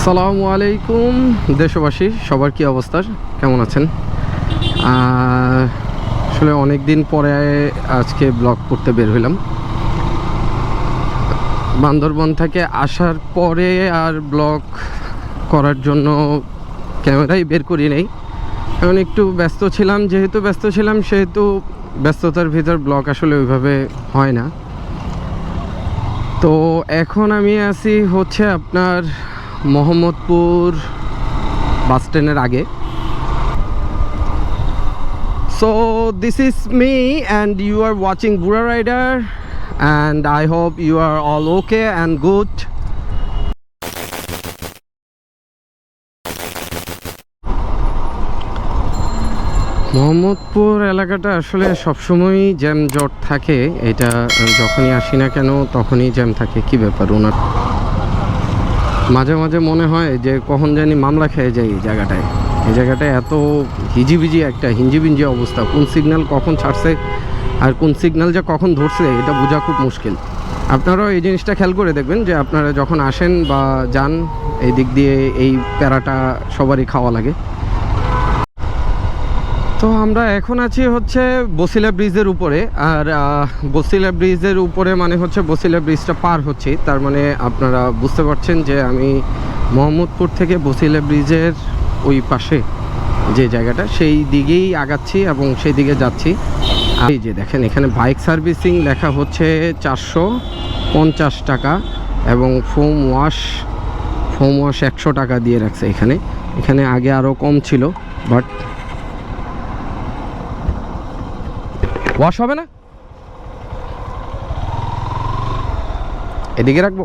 আসসালামু আলাইকুম দেশবাসী, সবার কি অবস্থা, কেমন আছেন? আসলে অনেক দিন পরে আজকে ব্লগ করতে বের হইলাম। বান্দরবন থেকে আসার পরে আর ব্লগ করার জন্য ক্যামেরাই বের করি নাই, কারণ একটু ব্যস্ত ছিলাম। যেহেতু ব্যস্ত ছিলাম সেহেতু ব্যস্ততার ভিতর ব্লগ আসলে ওইভাবে হয় না। তো এখন আমি আছি হচ্ছে আপনার মোহাম্মদপুর বাস স্ট্যান্ডের আগে। So this is me and you are watching Bura Rider and I hope you are all okay and good. Mohammadpur এলাকাটা আসলে সবসময়ই জ্যাম জট থাকে। এটা যখনই আসি না কেন তখনই জ্যাম থাকে। কি ব্যাপার, ওনার মাঝে মাঝে মনে হয় যে কখন জানি মামলা খেয়ে যায় এই জায়গাটায়। এই জায়গাটায় এত হিজিবিজি একটা হিঞ্জিবিঞ্জি অবস্থা, কোন সিগন্যাল কখন ছাড়ছে আর কোন সিগন্যাল যে কখন ধরছে এটা বোঝা খুব মুশকিল। আপনারাও এই জিনিসটা খেয়াল করে দেখবেন যে আপনারা যখন আসেন বা যান এই দিক দিয়ে এই প্যারাটা সবারই খাওয়া লাগে। তো আমরা এখন আছি হচ্ছে বসিলা ব্রিজের উপরে। আর বসিলা ব্রিজের উপরে মানে হচ্ছে বসিলা ব্রিজটা পার হচ্ছে, তার মানে আপনারা বুঝতে পারছেন যে আমি মোহাম্মদপুর থেকে বসিলা ব্রিজের ওই পাশে যে জায়গাটা সেই দিকেই আগাচ্ছি এবং সেই দিকে যাচ্ছি। এই যে দেখেন এখানে বাইক সার্ভিসিং লেখা হচ্ছে 450 টাকা এবং ফোম ওয়াশ 100 টাকা দিয়ে রাখছে। এখানে আগে আরও কম ছিল, বাট ওয়াশ হবে না, এদিকে রাখবো।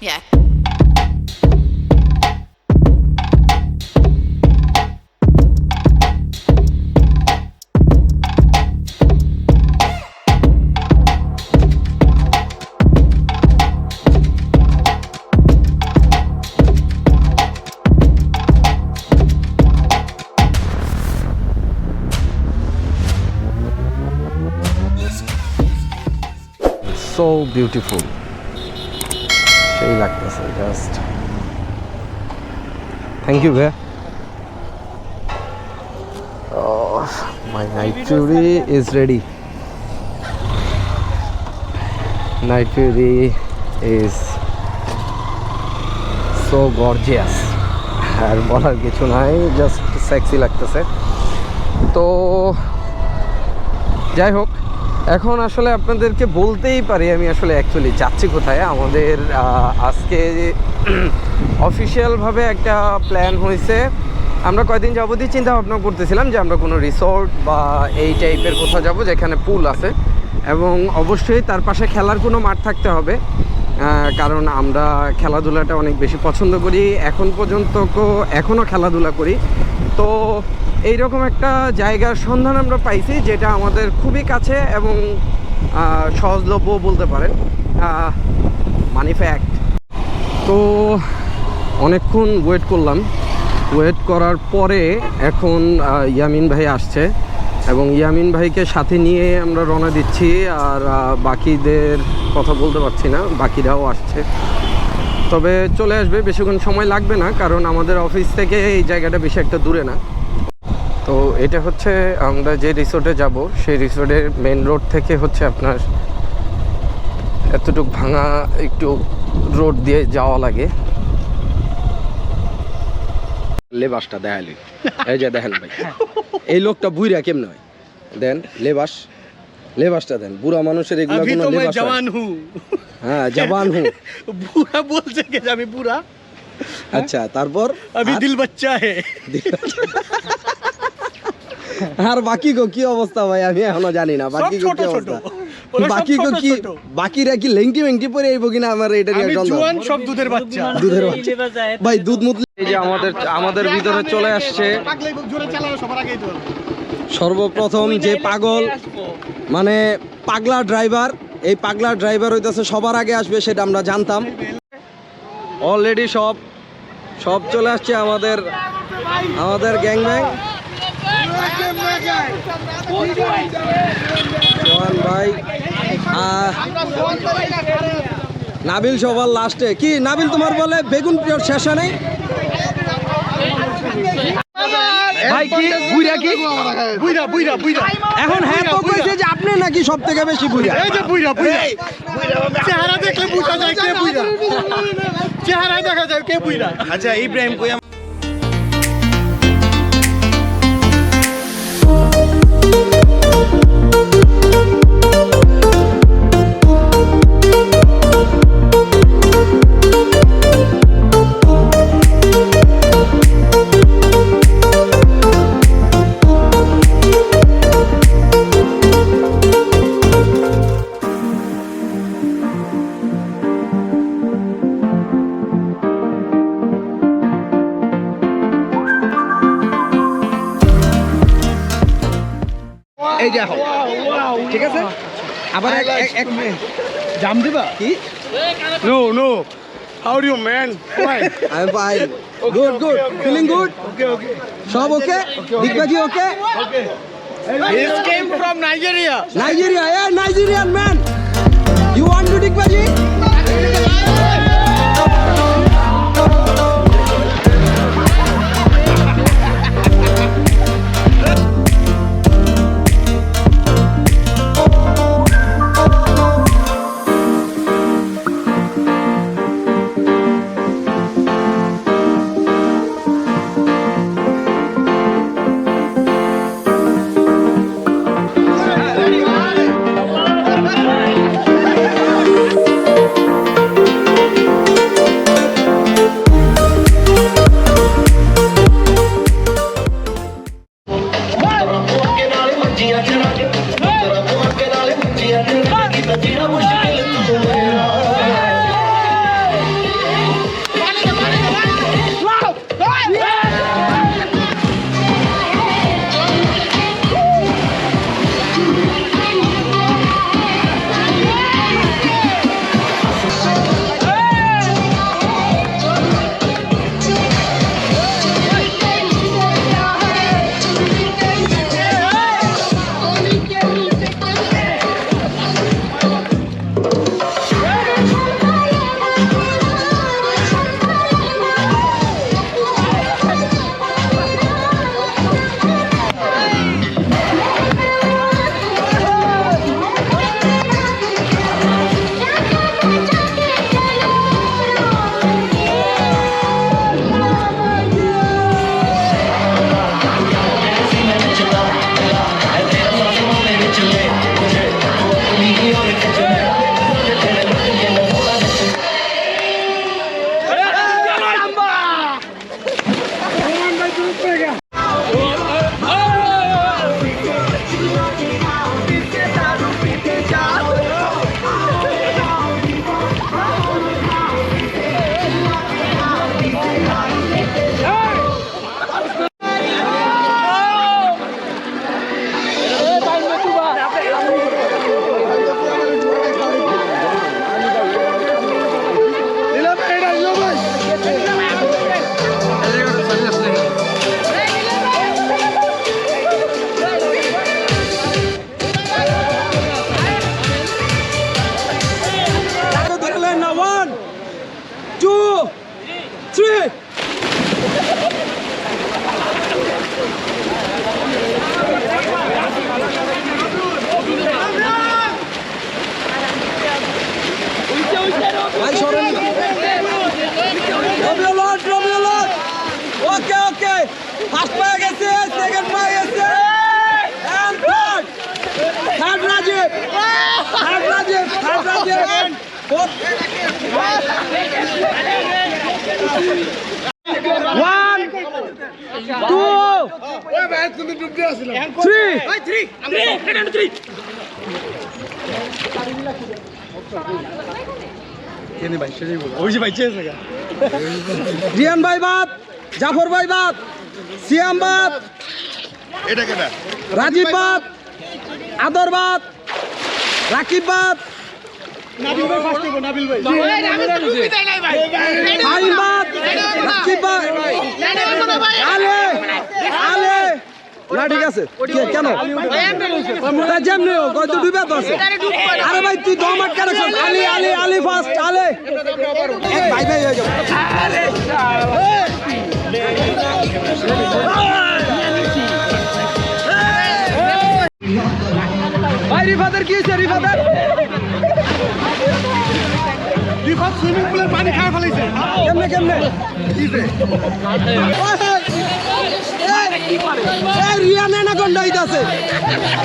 Yeah. So beautiful, সেই লাগতেছে জাস্ট। থ্যাংক ইউ ভাই। My Night Fury is ready. Night Fury is so gorgeous, আর বলার কিছু নাই, জাস্ট সেক্সি লাগতেছে। তো যাই হোক, এখন আসলে আপনাদেরকে বলতেই পারি আমি আসলে অ্যাকচুয়ালি যাচ্ছি কোথায়। আমাদের আজকে অফিসিয়ালভাবে একটা প্ল্যান হয়েছে। আমরা কয়দিন যাবতই চিন্তা ভাবনা করতেছিলাম যে আমরা কোনো রিসোর্ট বা এই টাইপের কোথাও যাব যেখানে পুল আছে এবং অবশ্যই তার পাশে খেলার কোনো মাঠ থাকতে হবে, কারণ আমরা খেলাধুলাটা অনেক বেশি পছন্দ করি। এখন পর্যন্ত এখনও খেলাধুলা করি। তো এইরকম একটা জায়গার সন্ধান আমরা পাইছি যেটা আমাদের খুবই কাছে এবং সহজলভ্য বলতে পারেন, মানি ফ্যাক্ট। তো অনেকক্ষণ ওয়েট করলাম, ওয়েট করার পরে এখন ইয়ামিন ভাই আসছে এবং ইয়ামিন ভাইকে সাথে নিয়ে আমরা রওনা দিচ্ছি। আর বাকিদের কথা বলতে পারছি না, বাকিরাও আসছে, তবে চলে আসবে, বেশিক্ষণ সময় লাগবে না, কারণ আমাদের অফিস থেকে এই জায়গাটা বেশি একটা দূরে না। তো এটা হচ্ছে আমরা যে রিসোর্টে যাব সেই রিসোর্টের মেন রোড থেকে হচ্ছে আপনার এতটুকু ভাঙা একটু রোড দিয়ে যাওয়া লাগে। লেবাসটা দেখালি, এই যে দেখেন ভাই, এই লোকটা বুইরা কেমন হয় দেন, লেবাসটা দেন। বুড়া মানুষের এগুলো কোনো লেবাস জওয়ান হু, হ্যাঁ জওয়ান হু, বুড়া বলছে কে আমি বুড়া। আচ্ছা, তারপর अभी दिल बच्चा है। আর বাকি কি অবস্থা ভাই আমি এখনো জানি না। বাকি কি অবস্থা, বাকি কি বাকিরা কি লেংটি মেংটি পরে আইবো কিনা আমার এটা নিয়ে জওয়ান সব দুধের বাচ্চা ভাই, দুধ মুত। এই যে আমাদের ভিতরে চলে আসছে সর্বপ্রথম যে পাগল মানে পাগলা ড্রাইভার। এই পাগলা ড্রাইভার হইতাছে সবার আগে আসবে, সেটা আমরা জানতাম। অলরেডি সব চলে আসছে আমাদের গ্যাং ব্যাং। সোহান ভাই নাবিল সবার লাস্টে কি নাবিল তোমার বলে বেগুন প্রিয় শেষে নেই ভাই কি বুইরা কি বুইরা বুইরা বুইরা এখন হ্যাঁ তো কইছে যে আপনি নাকি সব থেকে বেশি বুইরা এই যে বুইরা বুইরা চেহারা দেখলে বুঝা যায় কে বুইরা চেহারা দেখা যায় কে বুইরা আচ্ছা ইব্রাহিম কই এই দেখো ঠিক আছে আবার এক জাম দিবা কি no no how do you man fine I am fine good good feeling good okay okay সব okay দিগ্বাজি okay He came from Nigeria. Nigeria, yeah, Nigerian man. You want to Digbaji? First পায়ে গেছে, second পায়ে গেছে, and third. Third Rajiv. Third Rajiv. Third Rajiv. Fourth. 1, 2, 3. Riyan ভাই বাদ, জাফর ভাই বাদ, সিয়াম বাদ, রাজীব বাদ, আদর বাদ, রাকিব বাদ, ফাহিম বাদ, রাকিব বাদ, আলে, না ঠিক আছে কেন তা যেমনি হোক হয়তো ডুবে তো আছে আরে ভাই তুই দম আটকা রাখছ আলি আলি আলি ফার্স্ট আলে ভাই ভাই হয়ে যাবে ভাই রিফাদের কি হয়েছে রিফাদের রিফাত সুইমিং পুলের পানি খায় ফেলাইছে কেমনে কেমনে রিয়ানা অ্যানাকোন্ডা হইতাছে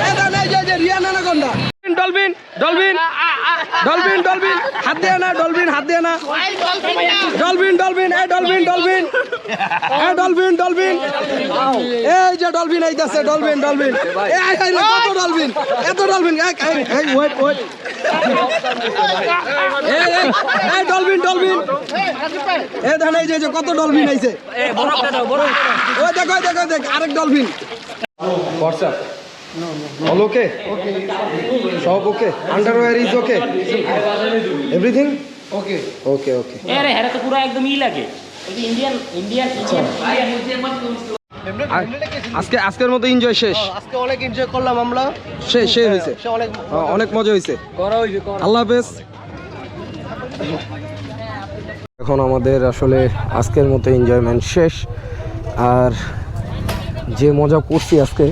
এটা নাই যে Rihanna anaconda dolphin dolphin dolphin dolphin হাত দিয়ে না ডলফিন হাত দিয়ে না ডলফিন ডলফিন এই ডলফিন ডলফিন এই ডলফিন ডলফিন এই যে ডলফিন আইতাছে ডলফিন ডলফিন এই আই রে কত ডলফিন এত ডলফিন এই ওয়েট ওয়েট এই ডলফিন ডলফিন এই দেখেন এই যে কত ডলফিন আইছে এই বরফটা দাও বরফ ওই দেখো দেখো দেখ আরেক ডলফিন হোয়াটসঅ্যাপ all okay সব okay underwear is okay everything okay okay okay আরে হ্যাঁ তো পুরো একদম ই লাগে ওই ইন্ডিয়ান ইন্ডিয়ান আজকের মতো এনজয় শেষ আজকে অনেক এনজয় করলাম আমরা শেষ হয়েছে অনেক মজা হয়েছে আল্লাহ হাফেজ এখন আমাদের আসলে আজকের মতো এনজয়মেন্ট শেষ আর যে মজা করছি আজকে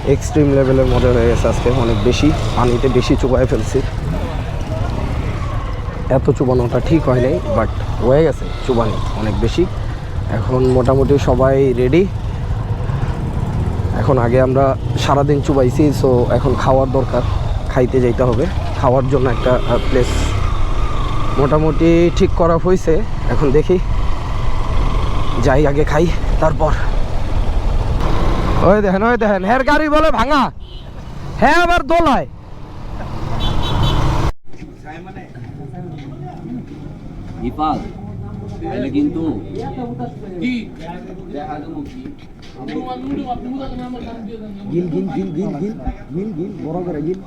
এক্সট্রিম লেভেলের মজা হয়ে গেছে আজকে অনেক বেশি পানিতে বেশি চুবাই ফেলছি এত চুবানোটা ঠিক হয় নাই বাট হয়ে গেছে চুবানি অনেক বেশি এখন মোটামুটি সবাই রেডি এখন আগে আমরা সারাদিন চুবাইছি সো এখন খাওয়ার দরকার খাইতে যাইতে হবে খাওয়ার জন্য একটা প্লেস মোটামুটি ঠিক করা হয়েছে এখন দেখি যাই আগে খাই তারপর ওই দেখেন হের গাড়ি বলে ভাঙা হ্যাঁ আবার দোলায় দীপাল এটা কিন্তু গিল গিল গিল গিল গিল গিল গিল বড় করে গিল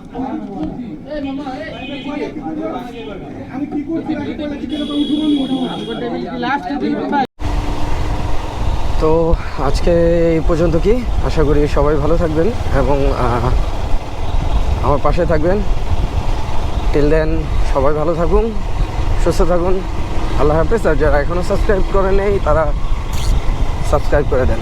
তো আজকে এই পর্যন্ত কি আশা করি সবাই ভালো থাকবেন এবং আমার পাশে থাকবেন টিল দেন সবাই ভালো থাকুন সুস্থ থাকুন আল্লাহ হাফেজ আর যারা এখনও সাবস্ক্রাইব করে নেই তারা সাবস্ক্রাইব করে দেন